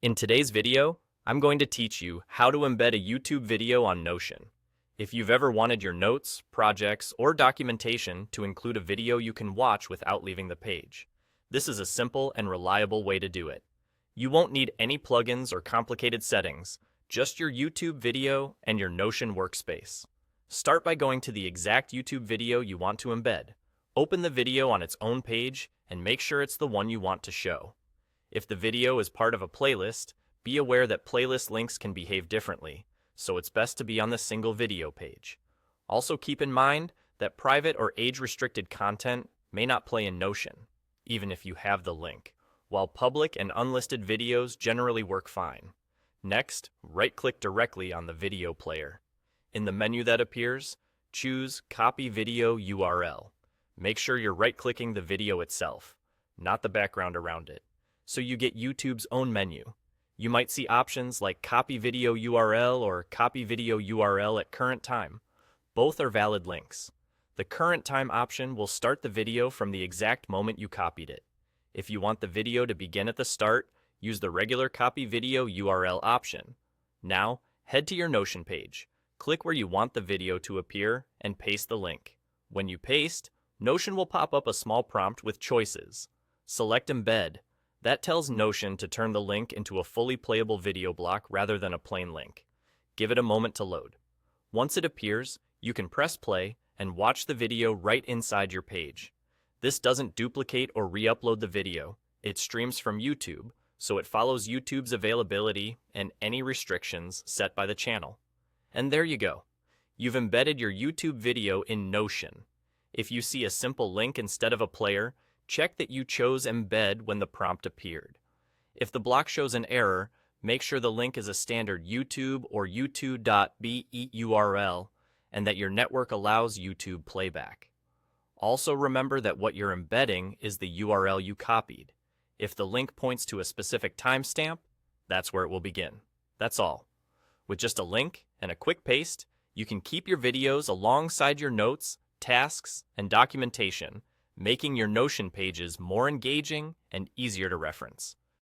In today's video, I'm going to teach you how to embed a YouTube video on Notion. If you've ever wanted your notes, projects, or documentation to include a video you can watch without leaving the page, this is a simple and reliable way to do it. You won't need any plugins or complicated settings, just your YouTube video and your Notion workspace. Start by going to the exact YouTube video you want to embed. Open the video on its own page and make sure it's the one you want to show. If the video is part of a playlist, be aware that playlist links can behave differently, so it's best to be on the single video page. Also keep in mind that private or age-restricted content may not play in Notion, even if you have the link, while public and unlisted videos generally work fine. Next, right-click directly on the video player. In the menu that appears, choose Copy Video URL. Make sure you're right-clicking the video itself, not the background around it, so you get YouTube's own menu. You might see options like Copy Video URL or Copy Video URL at current time. Both are valid links. The current time option will start the video from the exact moment you copied it. If you want the video to begin at the start, use the regular Copy Video URL option. Now, head to your Notion page. Click where you want the video to appear and paste the link. When you paste, Notion will pop up a small prompt with choices. Select Embed. That tells Notion to turn the link into a fully playable video block rather than a plain link. Give it a moment to load. Once it appears, you can press play and watch the video right inside your page. This doesn't duplicate or re-upload the video. It streams from YouTube, so it follows YouTube's availability and any restrictions set by the channel. And there you go. You've embedded your YouTube video in Notion. If you see a simple link instead of a player, check that you chose Embed when the prompt appeared. If the block shows an error, make sure the link is a standard YouTube or u2.be URL and that your network allows YouTube playback. Also remember that what you're embedding is the URL you copied. If the link points to a specific timestamp, that's where it will begin. That's all. With just a link and a quick paste, you can keep your videos alongside your notes, tasks, and documentation, making your Notion pages more engaging and easier to reference.